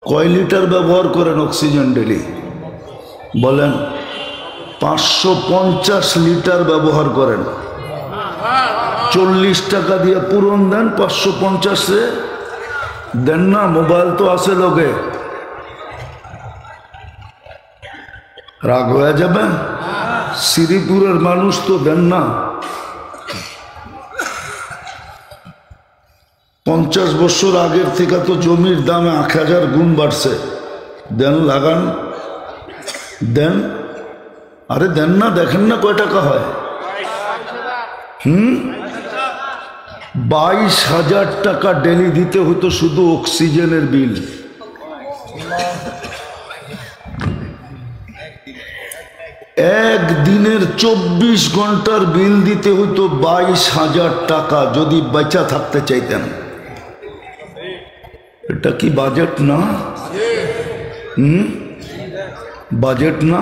কয় লিটার ব্যবহার করেন অক্সিজেন ডেলি? বলেন। 550 লিটার ব্যবহার করেন। 40 টাকা দিয়ে পূরণ দেন, 550 দেন না। মোবাইল তো আছে লোকে, রাগ হয়ে যাবে। শ্রীপুরের মানুষ তো দেন না। 50 বছর আগের থেকে তো জমির দাম 1000 গুণ বাড়ছে। দেন, লাগান, দেন। আরে দেন না, দেখেন না কয় টাকা হয়। 22,000 টাকা ডেলি দিতে হতো শুধু অক্সিজেনের বিল। একদিনের 24 ঘন্টার বিল দিতে হতো 22,000 টাকা যদি বেঁচে থাকতে চাইতেন। এটা কি বাজেট না? বাজেট না?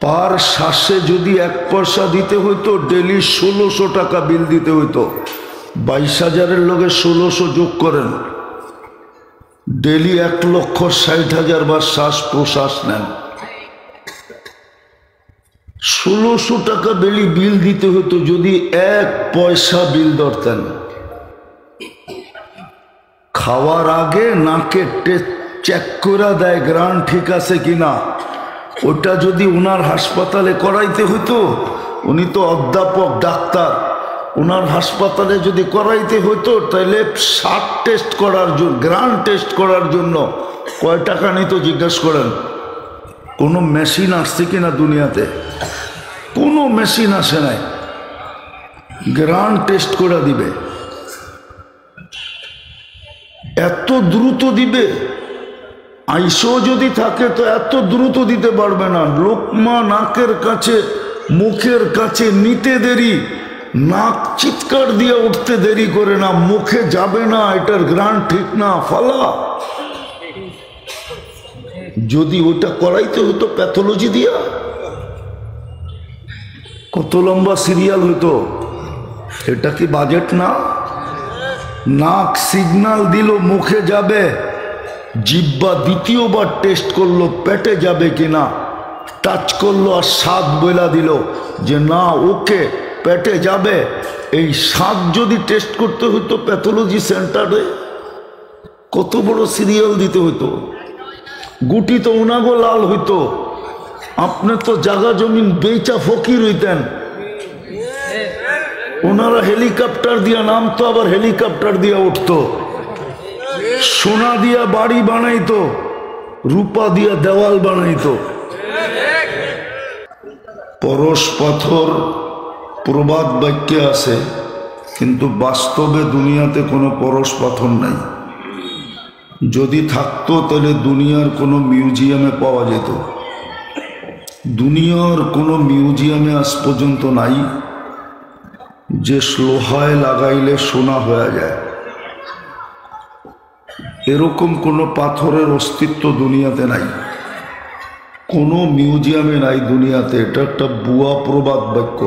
পার শ্বাসে যদি 1 পয়সা দিতে হইতো, ডেলি 1600 টাকা বিল দিতে হইতো। 22,000-এর লগে 1600 যোগ করেন, ডেলি 1,60,000 বার শ্বাস প্রশ্বাস নেন। 1600 টাকা ডেলি বিল দিতে হতো যদি 1 পয়সা বিল ধরতেন। খাওয়ার আগে নাকে চেক করে দেয় গ্রান ঠিক আছে কিনা, ওটা যদি ওনার হাসপাতালে করাইতে হইতো, উনি তো অধ্যাপক ডাক্তার, ওনার হাসপাতালে যদি করাইতে হইতো তাহলে 60 টেস্ট করার জন্য, গ্রান টেস্ট করার জন্য কয় টাকা নিত জিজ্ঞেস করেন। কোনো মেশিন আসছে কিনা দুনিয়াতে? কোনো মেশিন আসে নাই, গ্রান টেস্ট করে দিবে। এত দ্রুত দিবে, আইসো যদি থাকে তো এত দ্রুত দিতে পারবে না। লোকমা নাকের কাছে, মুখের কাছে নিতে দেরি, নাক চিৎকার দিয়ে উঠতে দেরি করে না, মুখে যাবে না, এটার গ্রান ঠিক না, ফালা। যদি ওটা করাইতে হতো প্যাথোলজি দিয়া, কত লম্বা সিরিয়াল হতো। এটা কি বাজেট না? নাক সিগন্যাল দিল মুখে যাবে, জিহ্বা দ্বিতীয়বার টেস্ট করলো পেটে যাবে কিনা, টাচ করলো আর স্বাদ বইলা দিল যে না ওকে পেটে যাবে। এই স্বাদ যদি টেস্ট করতে হতো প্যাথোলজি সেন্টারে, কত বড় সিরিয়াল দিতে হতো। গুটি তো উনাগো লাল হইতো, আপনি তো জাগা জমিন বেচা ফকির হইতেন। ওনারা হেলিকপ্টার দিয়া নামতো, আবার হেলিকপ্টার দিয়া উঠতো, সোনা দিয়া বাড়ি বানাইতো, রূপা দিয়া দেওয়াল বানাইতো। পরশ পাথর প্রবাদ বাক্যে আছে, কিন্তু বাস্তবে দুনিয়াতে কোনো পরশ পাথর নাই। যদি থাকতো তাহলে দুনিয়ার কোনো মিউজিয়ামে পাওয়া যেত। দুনিয়ার কোনো মিউজিয়ামে আজ পর্যন্ত নাই যে লোহায় লাগাইলে সোনা হয়ে যায়। এরকম কোনো পাথরের অস্তিত্ব দুনিয়াতে নাই, কোনো মিউজিয়ামে নাই দুনিয়াতে। এটা একটা বুয়া প্রবাদ বাক্য।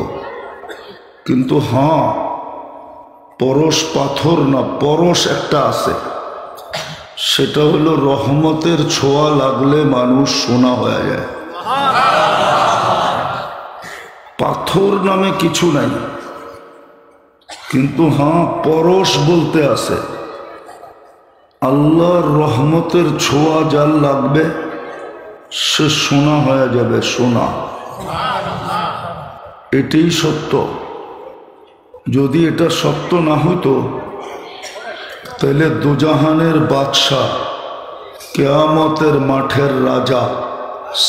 কিন্তু হ্যাঁ, পরশ পাথর না, পরশ একটা আছে, সেটা হলো রহমতের ছোঁয়া লাগলে মানুষ সোনা হয়ে যায়। পাথর নামে কিছু নাই, কিন্তু হ্যাঁ পরশ বলতে আছে। আল্লাহর রহমতের ছোঁয়া যার লাগবে সে সোনা হয়ে যাবে, সোনা। এটাই সত্য। যদি এটা সত্য না হইতো তাহলে দুজাহানের বাদশাহ, কিয়ামতের মাঠের রাজা,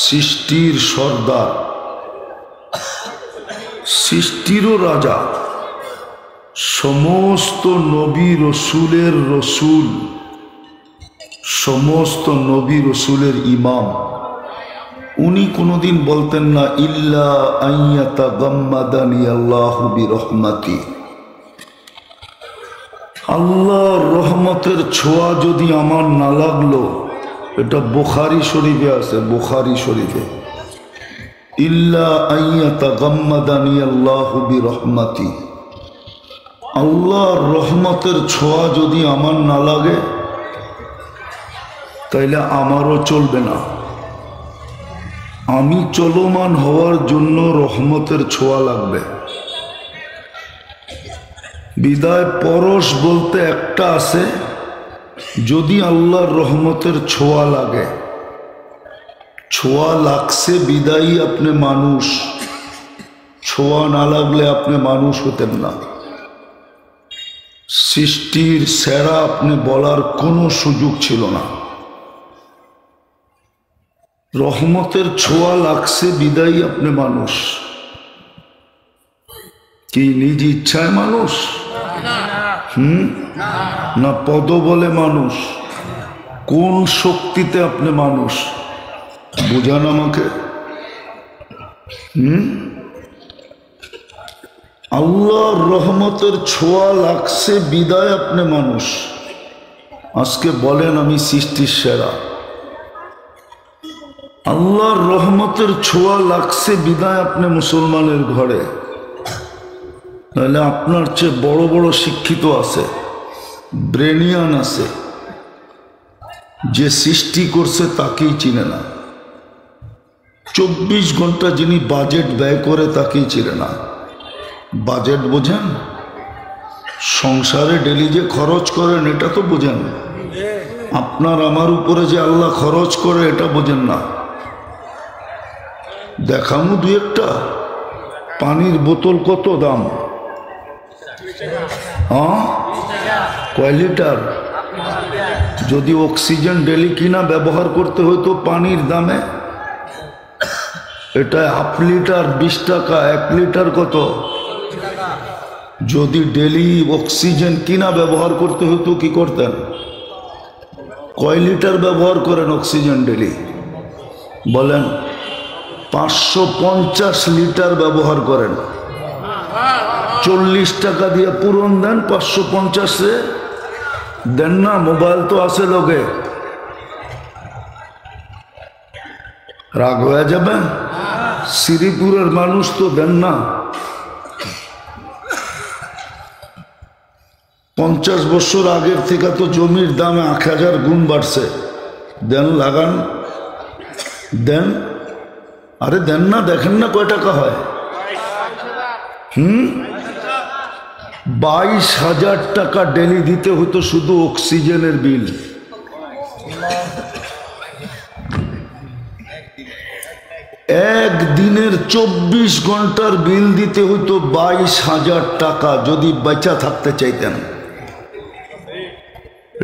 সৃষ্টির সর্দার, সৃষ্টিরও রাজা, সমস্ত নবী রসুলের রসুল, সমস্ত নবী রসুলের ইমাম, উনি কোনোদিন বলতেন না ইল্লা আইয়াতা গাম্মাদানি আল্লাহু বিরহমাতি। আল্লাহর রহমতের ছোঁয়া যদি আমার না লাগলো, এটা বুখারী শরীফে আছে, বুখারী শরীফে, ইল্লা আইয়াতা গাম্মাদানি আল্লাহু বিরহমাতি। আল্লাহর রহমতের ছোঁয়া যদি আমার না লাগে তাইলে আমারও চলবে না। আমি চলমান হওয়ার জন্য রহমতের ছোঁয়া লাগবে। বিদায় পরশ বলতে একটা আছে, যদি আল্লাহর রহমতের ছোঁয়া লাগে, ছোঁয়া লাগছে বিদায়ী আপনি মানুষ, ছোঁয়া না লাগলে আপনি মানুষ হতেন না। সৃষ্টির সেরা আপনি বলার কোনো সুযোগ ছিল না। রহমতের ছোঁয়া লাগছে বিদায়ী আপনি মানুষ। কি নিজ ইচ্ছায় মানুষ? না পদ বলে মানুষ? কোন শক্তিতে আপনি মানুষ বুঝান আমাকে। আল্লাহর রহমতের ছোঁয়া লাগছে বিদায় আপনি মানুষ। আজকে বলেন আমি সৃষ্টির সেরা। আল্লাহর রহমতের ছোঁয়া লাগছে বিদায় আপনি মুসলমানের ঘরে। তাহলে আপনার চেয়ে বড় বড় শিক্ষিত আছে, ব্রেনিয়ান আছে, যে সৃষ্টি করছে তাকেই চিনে না। 24 ঘন্টা যিনি বাজেট ব্যয় করে তাকেই চিনে না। বাজেট বোঝেন? সংসারে ডেলি যে খরচ করেন এটা তো বোঝেন। আপনার আমার উপরে যে আল্লাহ খরচ করে এটা বোঝেন না। দেখামু দু একটা। পানির বোতল কত দাম? কয় লিটার? যদি অক্সিজেন ডেলি কিনা ব্যবহার করতে হতো পানির দামে, এটা 1/2 লিটার 20 টাকা, 1 লিটার কত? যদি ডেলি অক্সিজেন কিনা ব্যবহার করতে হতো কি করতেন? কয় লিটার ব্যবহার করেন অক্সিজেন ডেলি? বলেন। 550 লিটার ব্যবহার করেন। 40 টাকা দিয়ে পূরণ দেন, 550 দেন না। মোবাইল তো আছে লোকে, রাগ হয়ে যাবেন। শ্রীপুরের মানুষ তো দেন না। 50 বছর আগের থেকে তো জমির দাম 1000 গুণ বাড়ছে। দেন, লাগান, দেন। আরে দেন না, দেখেন না কয় টাকা হয়। 22,000 টাকা ডেলি দিতে হতো শুধু অক্সিজেনের বিল। একদিনের 24 ঘন্টার বিল দিতে হতো 22,000 টাকা যদি বেঁচে থাকতে চাইতেন।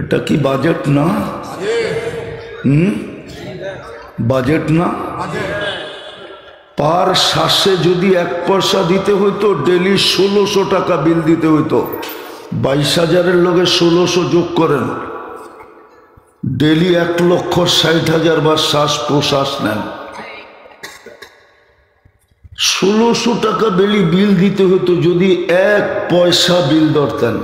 এটা কি বাজেট না? বাজেট না? পার শ্বাসে যদি 1 পয়সা দিতে হইতো ডেলি 1600 টাকা বিল দিতে হইতো। 22,000-এর লগে 1600 যোগ করেন, ডেলি 1,60,000 বার শ্বাস প্রশ্বাস নেন। 1600 টাকা ডেলি বিল দিতে হতো যদি 1 পয়সা বিল ধরতেন।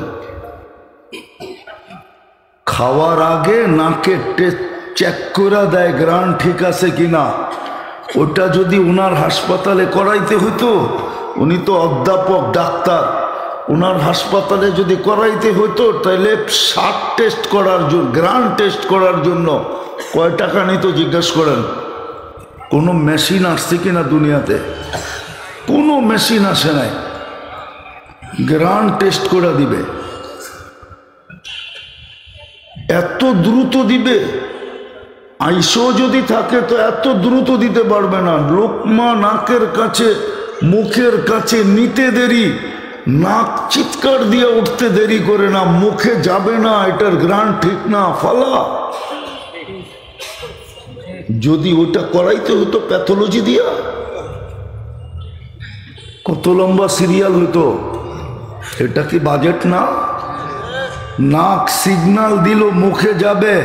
খাওয়ার আগে নাকে চেক করে দেয় গ্রান ঠিক আছে কিনা। ওটা যদি উনার হাসপাতালে করাইতে হইতো, উনি তো অধ্যাপক ডাক্তার, উনার হাসপাতালে যদি করাইতে হইতো তাহলে 60 টেস্ট করার জন্য, গ্রান টেস্ট করার জন্য কয় টাকা নিত জিজ্ঞেস করেন। কোনো মেশিন আসছে কিনা দুনিয়াতে? কোনো মেশিন আসে নাই। গ্রান টেস্ট করে দিবে, এত দ্রুত দিবে। আইসো যদি থাকে তো এত দ্রুত দিতে পারবে না। লোকমা নাকের কাছে, মুখের কাছে নিতে দেরি, নাক চিৎকার দিয়ে উঠতে দেরি করে না, মুখে যাবে না, এটার গ্রান ঠিক না, ফালা। যদি ওটা করাইতে হতো প্যাথোলজি দিয়া, কত লম্বা সিরিয়াল হতো। এটা কি বাজেট না? নাক সিগন্যাল দিল মুখে যাবে,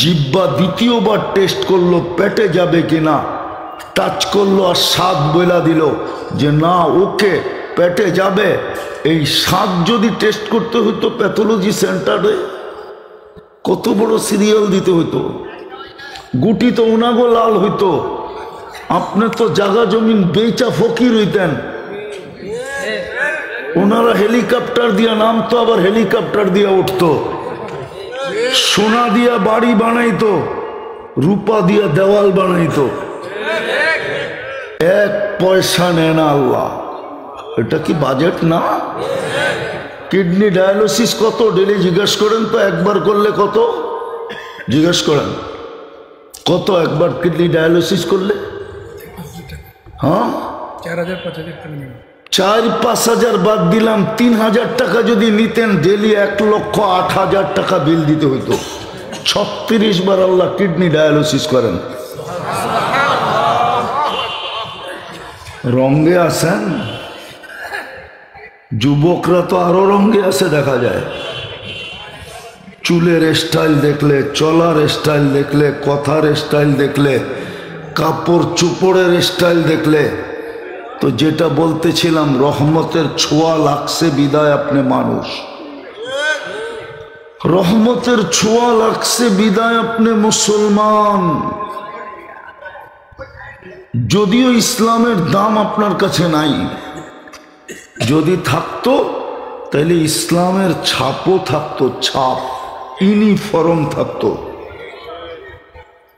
জিহ্বা দ্বিতীয়বার টেস্ট করলো পেটে যাবে কিনা, টাচ করলো আর স্বাদ বইলা দিল যে না ওকে পেটে যাবে। এই স্বাদ যদি টেস্ট করতে হতো প্যাথোলজি সেন্টারে, কত বড় সিরিয়াল দিতে হতো। গুটি তো উনাগো লাল হইতো। আপনি তো জাগা জমিন বেচা ফকির হইতেন। ওনারা হেলিকপ্টার দিয়া নামতো, আবার হেলিকপ্টার দিয়া উঠতো। সোনা দিয়া বাড়ি বানাইতো, রূপা দিয়া দেওয়াল বানাইতো, এক পয়সা নেয় না আল্লাহ। এটা কি বাজেট না? কিডনি ডায়ালিসিস কত ডেলি জিজ্ঞেস করেন তো, একবার করলে কত জিজ্ঞেস করেন, কত একবার কিডনি ডায়ালিসিস করলে? হ্যাঁ, 4-5 হাজার বাদ দিলাম, 3,000 টাকা যদি নিতেন ডেলি 1,08,000 টাকা বিল দিতে হইতো। 36 বার আল্লাহ কিডনি ডায়ালিসিস করেন। রঙ্গে আছেন, যুবকরা তো আরো রঙ্গে আছে দেখা যায়। চুলের স্টাইল দেখলে, চলার স্টাইল দেখলে, কথার স্টাইল দেখলে, কাপড় চোপড়ের স্টাইল দেখলে, তো যেটা বলতেছিলাম, রহমতের ছোঁয়া লাগছে বিদায় আপনি মানুষ, রহমতের ছোঁয়া লাগছে বিদায় আপনি মুসলমান। যদিও ইসলামের দাম আপনার কাছে নাই, যদি থাকতো তাহলে ইসলামের ছাপও থাকতো, ছাপ ইউনিফর্ম থাকতো।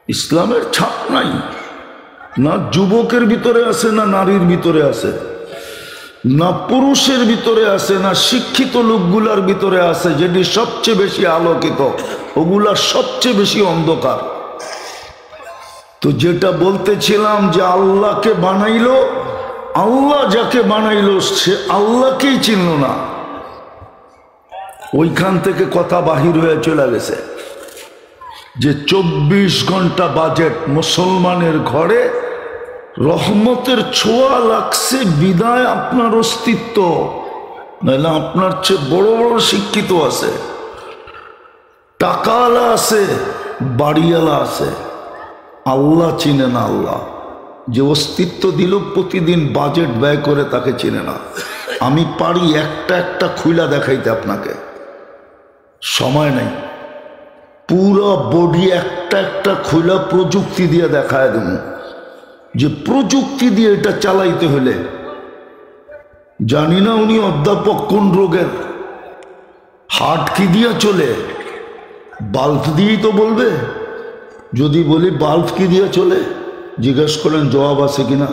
ইসলামের ছাপ নাই, না যুবকের ভিতরে আছে, না নারীর ভিতরে আছে, না পুরুষের ভিতরে আছে, না শিক্ষিত লোকগুলার ভিতরে আছে। যেটি সবচেয়ে বেশি আলোকিত, ওগুলা সবচেয়ে বেশি অন্ধকার। তো যেটা বলতেছিলাম যে আল্লাহকে বানাইলো, আল্লাহ যাকে বানাইলো সে আল্লাহকেই চিনল না। ওইখান থেকে কথা বাহির হয়ে চলে গেছে যে 24 ঘন্টা বাজেট মুসলমানের ঘরে, রহমতের ছোঁয়া লাগছে বিদায় আপনার অস্তিত্ব। নাহলে আপনার চেয়ে বড় বড় শিক্ষিত আছে, টাকাওয়ালা আছে, বাড়িওয়ালা আছে, আল্লাহ চিনে না। আল্লাহ যে অস্তিত্ব দিল, প্রতিদিন বাজেট ব্যয় করে, তাকে চিনে না। আমি পারি একটা একটা খুইলা দেখাইতে, আপনাকে সময় নাই। পুরো বডি একটা একটা খুইলা প্রযুক্তি দিয়ে দেখায় দেব, যে প্রযুক্তি দিয়ে এটা চালাইতে হলে, জানি না উনি অধ্যাপক কোন রোগের, হার্ট কি দিয়ে চলে, বাল্ব দিয়েই তো বলবে। যদি বলি বাল্ব কি দিয়ে চলে, জিজ্ঞেস করেন জবাব আছে কিনা,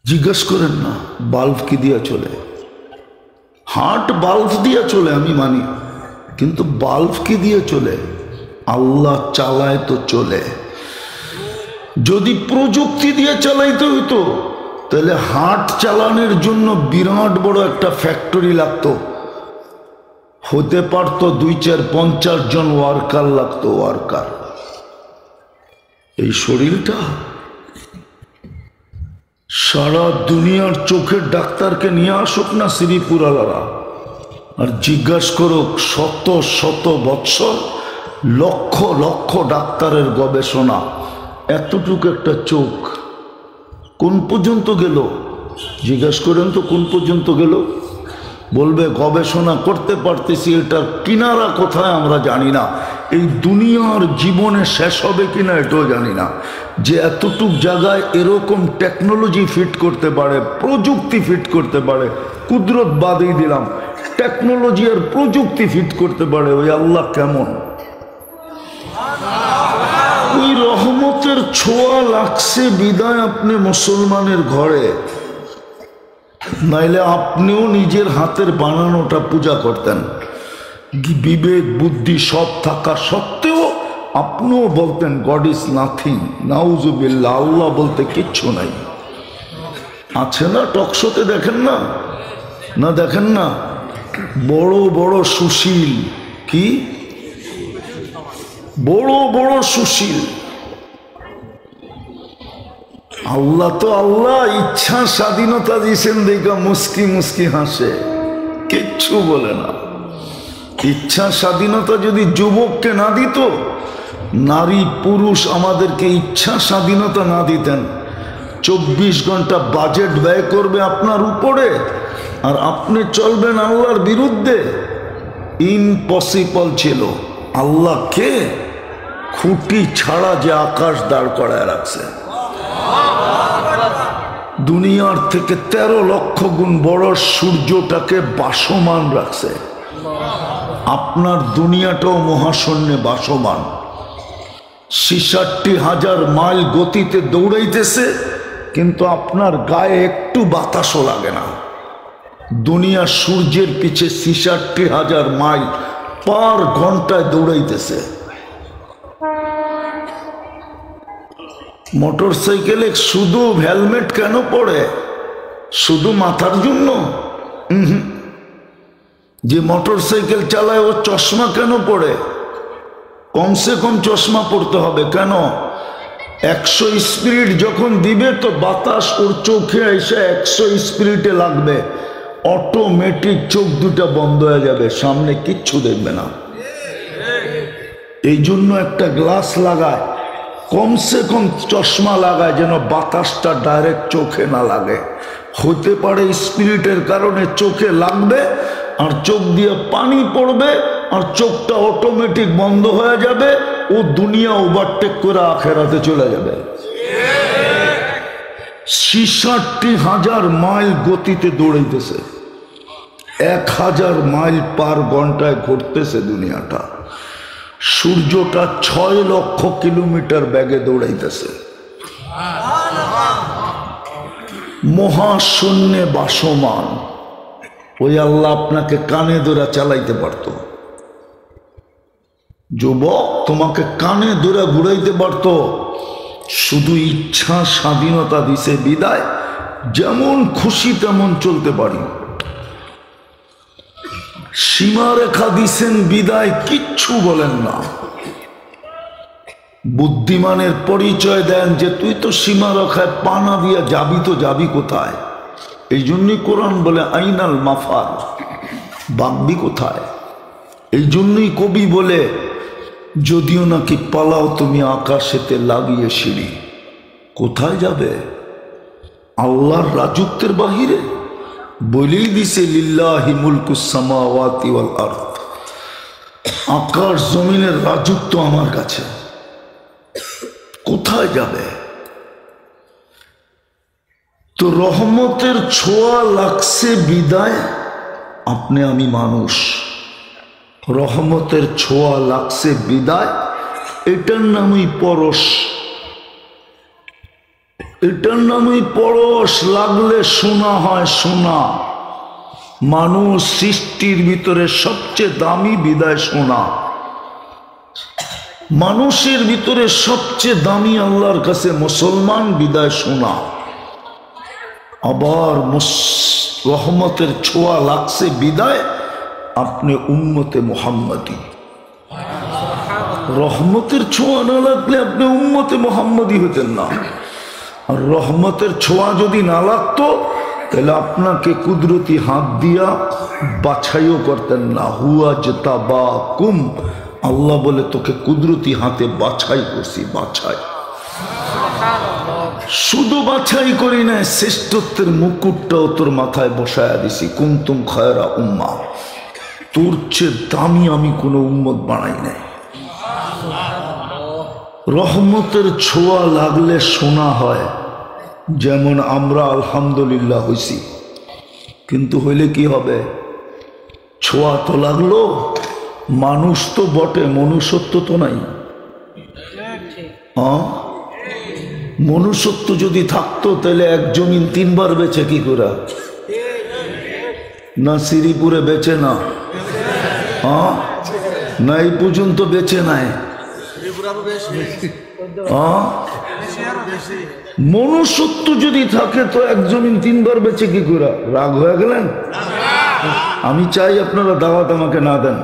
জিজ্ঞেস করেন না বাল্ব কি দিয়ে চলে। হার্ট বাল্ব দিয়ে চলে আমি মানি, কিন্তু বাল্ব কি দিয়ে চলে? আল্লাহ চালায় তো চলে। যদি প্রযুক্তি দিয়ে চালাইতে হইতো তাহলে হার্ট চালানোর জন্য বিরাট বড় একটা ফ্যাক্টরি লাগতো, হতে পারতো 2-4-50 জন ওয়ার্কার লাগতো, ওয়ার্কার। এই শরীরটা সারা দুনিয়ার চোখের ডাক্তারকে নিয়ে আসুক না শ্রীপুরালারা, আর জিজ্ঞাসা করুক শত শত বৎসর, লক্ষ লক্ষ ডাক্তারের গবেষণা, এতটুকু একটা চোখ কোন পর্যন্ত গেল? জিজ্ঞাসা করেন তো কোন পর্যন্ত গেল? বলবে গবেষণা করতে পারতেছি, এটার কিনারা কোথায় আমরা জানি না, এই দুনিয়ার জীবনে শেষ হবে কিনা এটাও জানি না। যে এতটুক জায়গায় এরকম টেকনোলজি ফিট করতে পারে, প্রযুক্তি ফিট করতে পারে, কুদরত বাদেই দিলাম, টেকনোলজি আর প্রযুক্তি ফিট করতে পারে, ওই আল্লাহ কেমন? ওই রহমতের ছোঁয়া লাগছে বিদায় আপনি মুসলমানের ঘরে, নাইলে আপনিও নিজের হাতের বানানোটা পূজা করতেন। বিবেক বুদ্ধি সব থাকা সত্ত্বেও আপনিও বলতেন গড ইজ নাথিং, নাউজুবিল্লাহ, আল্লাহ বলতে কিচ্ছু নাই। আছে না টকশোতে, দেখেন না, না দেখেন না, বড় বড় সুশীল, কি বড় বড় সুশীল। আল্লাহ তো আল্লাহ, ইচ্ছা স্বাধীনতা দিয়েছেন দেখা মুস্কি মুস্কি হাসে, কিচ্ছু বলে না। ইচ্ছা স্বাধীনতা যদি যুবককে না দিত, নারী পুরুষ আমাদেরকে ইচ্ছা স্বাধীনতা না দিতেন, 24 ঘন্টা বাজেট ব্যয় করবে আপনার উপরে, আর আপনি চলবেন আল্লাহর বিরুদ্ধে, ইম্পসিবল ছিল। আল্লাহকে খুঁটি ছাড়া যে আকাশ দাঁড় করায় রাখছে, দুনিয়ার থেকে 13 লক্ষ গুণ বড় সূর্যটাকে বাসমান রাখছে, আপনার দুনিয়াটাও মহাশূন্যে বাসমান। 66,000 মাইল গতিতে দৌড়াইতেছে, কিন্তু আপনার গায়ে একটু বাতাসও লাগে না। দুনিয়া সূর্যের পিছে 66,000 মাইল পার ঘন্টায় দৌড়াইতেছে। মোটর সাইকেলে শুধু হেলমেট কেন পড়ে? শুধু মাথার জন্য? যে মোটর সাইকেল চালায় ও চশমা কেন পড়ে? কমসে কম চশমা পড়তে হবে। কেন? 100 স্পিরিট যখন দিবে তো বাতাস ওর চোখে এসে 100 স্পিরিটে লাগবে, অটোমেটিক চোখ দুটা বন্ধ হয়ে যাবে, সামনে কিচ্ছু দেখবে না। এই জন্য একটা গ্লাস লাগায়, কমসে কম চশমা লাগায়, যেন বাতাসটা ডাইরেক্ট চোখে না লাগে। হতে পারে স্পিরিটের কারণে চোখে লাগবে আর চোখ দিয়ে পানি পড়বে আর চোখটা অটোমেটিক বন্ধ হয়ে যাবে, ও দুনিয়া ওভারটেক করে আখেরাতে চলে যাবে। 66,000 মাইল গতিতে দৌড়াইতেছে, 1000 মাইল পার ঘন্টায় ঘুরতেছে দুনিয়াটা। সূর্যটা 6 লক্ষ কিলোমিটার বেগে দৌড়াইতেছে। মহাশূন্যে বাসমান। ওই আল্লাহ আপনাকে কানে ধরে চালাইতে পারত। যুবক, তোমাকে কানে ধরে ঘুরাইতে পারত, শুধু ইচ্ছা স্বাধীনতা দিছে বিদায় যেমন খুশি তেমন চলতে পারি। সীমারেখা দিছেন বিদায় কিচ্ছু বলেন না। বুদ্ধিমানের পরিচয় দেন যে তুই তো সীমারেখায় পানা দিয়া যাবি, তো যাবি কোথায়? এই জন্যই কোরআন বলে আইনাল মাফার, বাগবি কোথায়? এই জন্যই কবি বলে যদিও নাকি পালাও তুমি আকাশেতে লাগিয়ে সিঁড়ি, কোথায় যাবে? আল্লাহর রাজত্বের বাহিরে। বলেই দিছে লিল্লাহি মুলকুস সামাওয়াতি ওয়াল আরদ, আকাশ জমিনের রাজত্ব আমার কাছে, কোথায় যাবে? তো রহমতের ছোঁয়া লাগছে বিদায়, আপনি আমি মানুষ, রহমতের ছোঁয়া লাগছে বিদায়, এটার নামই পরশ। এটার নামই পরশ। লাগলে সোনা হয় সোনা। মানুষ সৃষ্টির ভিতরে সবচেয়ে দামি, বিদায় সোনা। মানুষের ভিতরে সবচেয়ে দামি আল্লাহর কাছে মুসলমান, বিদায় সোনা। আবার রহমতের ছোঁয়া লাগছে বিদায়, আপনি উম্মতে মুহাম্মাদি। রহমতের ছোঁয়া না লাগলে আপনি উম্মতে মুহাম্মাদি হতেন না। আর রহমতের ছোঁয়া যদি না লাগতো তাহলে আপনাকে কুদরতি হাত দিয়া বাছাইও করতেন না। হুয়া জতাবাকুম, আল্লাহ বলে তোকে কুদরতি হাতে বাছাই করছি। বাছাই শুধু বাছাই করি না, শ্রেষ্ঠত্বের মুকুটটাও তোর মাথায় বসায়া দিছি। কুনতুম খায়রা উম্মা, তোর চেয়ে দামি আমি কোনো উম্মত বানাই নাই। রহমতের ছোঁয়া লাগলে শোনা হয়, যেমন আমরা আলহামদুলিল্লাহ হইছি। কিন্তু হইলে কি হবে? ছোঁয়া তো লাগলো, মানুষ তো বটে, মনুষ্যত্ব তো নাই। মনুষ্যত্ব যদি থাকতো তাহলে এক জমিন 3 বার বেচে কি করে? না শ্রীপুরে বেচে না, না এই পর্যন্ত বেচে নাই। মনুষ্যত্ব যদি থাকে তো এক জমিন 3 বার বেচে কি করে? রাগ হয়ে গেলেন? আমি চাই আপনারা দাওয়াত আমাকে না দেন।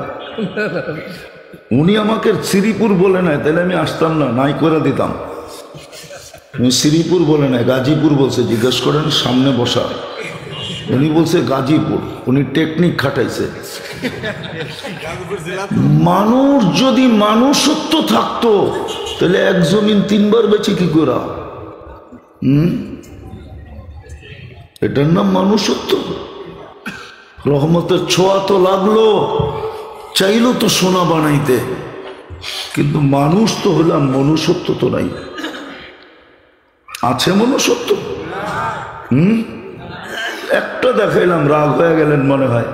উনি আমাকে শ্রীপুর বলে নাই, তাহলে আমি আসতাম না, নাই করে দিতাম। শ্রীপুর বলে নাই, গাজীপুর বলছে। জিজ্ঞেস করেন, সামনে বসা। উনি বলছে গাজীপুর, উনি টেকনিক খাটাইছে। মানুষ যদি মানুষত্ব থাকতো তাহলে এক জমিন 3 বার বেচে কি করা? এটার নাম মানুষত্ব। রহমতের ছোঁয়া তো লাগলো, চাইলো তো সোনা বানাইতে, কিন্তু মানুষ তো হলাম, মনুষ্যত্ব তো নাই। আছে মনুষ্যত্ব? একটা দেখাইলাম, রাগ হয়ে গেলেন মনে হয়।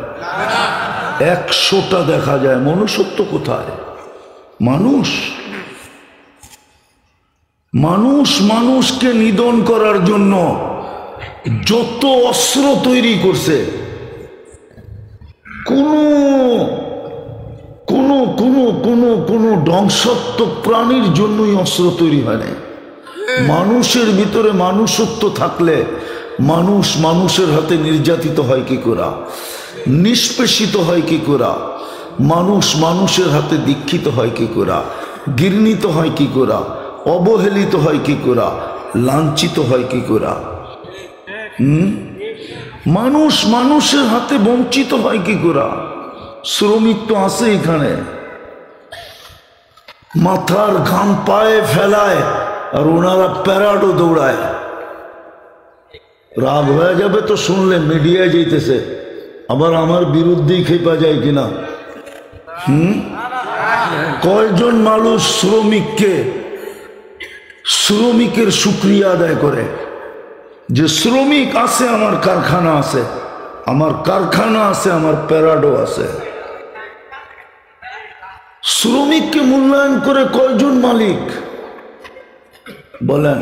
100টা দেখা যায়। মনুষ্যত্ব কোথায়? মানুষ মানুষ মানুষকে নিধন করার জন্য যত অস্ত্র তৈরি করছে, কোনো কোনো কোনো কোনো কোনো ধ্বংসাত্মক প্রাণীর জন্যই অস্ত্র তৈরি হয় না। মানুষের ভিতরে মানুষত্ব থাকলে মানুষ মানুষের হাতে নির্যাতিত হয় কি করা, নিষ্পেষিত হয় কি করা, মানুষ মানুষের হাতে দীক্ষিত হয় কি করা, ঘৃণিত হয় কি করা, অবহেলিত হয় কি করা, লাঞ্ছিত হয় কি করা, মানুষ মানুষের হাতে বঞ্চিত হয় কি করা। শ্রমিক তো আছে এখানে, মাথার ঘাম পায়ে ফেলায় আর ওনারা প্যারাডো দৌড়ায়। রাগ হয়ে যাবে তো শুনলে, মিডিয়ায় যেতেছে, আবার আমার বিরুদ্ধেই খেপা যায় কিনা। কয়জন মানুষ শ্রমিকের শুকরিয়া আদায় করে যে শ্রমিক আছে, আমার কারখানা আছে, আমার কারখানা আছে, আমার প্যারাডো আছে। শ্রমিককে মূল্যায়ন করে কয়জন মালিক বলেন?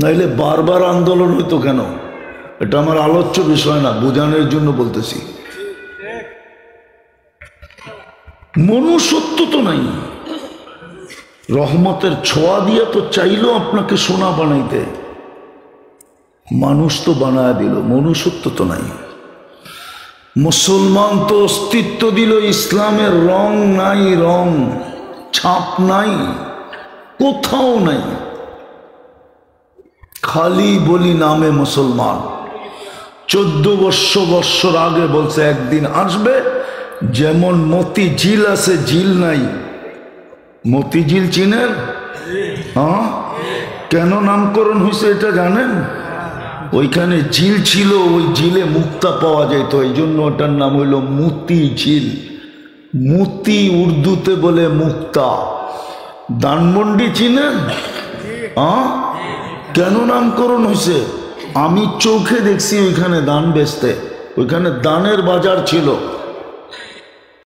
নাইলে বারবার আন্দোলন হইতো কেন? এটা আমার আলোচ্য বিষয় না, বোঝানোর জন্য বলতেছি। মনুষ্যত্ব তো নাই। রহমতের ছোঁয়া দিয়ে তো চাইলো আপনাকে সোনা বানাইতে, মানুষ তো বানায় দিল, মনুষ্যত্ব তো নাই। মুসলমান তো অস্তিত্ব দিল, ইসলামের রং নাই, রং ছাপ নাই, কোথাও নাই, খালি বলি নামে মুসলমান। 14 বৎসর আগে বলছে একদিন আসবে, যেমন মতিঝিল আছে ঝিল নাই। মতিঝিল চিনেন? হ্যাঁ, কেন নামকরণ হয়েছে এটা জানেন? ওইখানে ঝিল ছিল, ওই ঝিলে মুক্তা পাওয়া যেত, এই জন্য ওটার নাম হইল মুতি ঝিল। মুতি উর্দুতে বলে মুক্তা। ধানমন্ডি চিনেন? হ্যাঁ, কেন নামকরণ হয়েছে? আমি চোখে দেখছি ওইখানে ধান বেচতে, ওইখানে ধানের বাজার ছিল।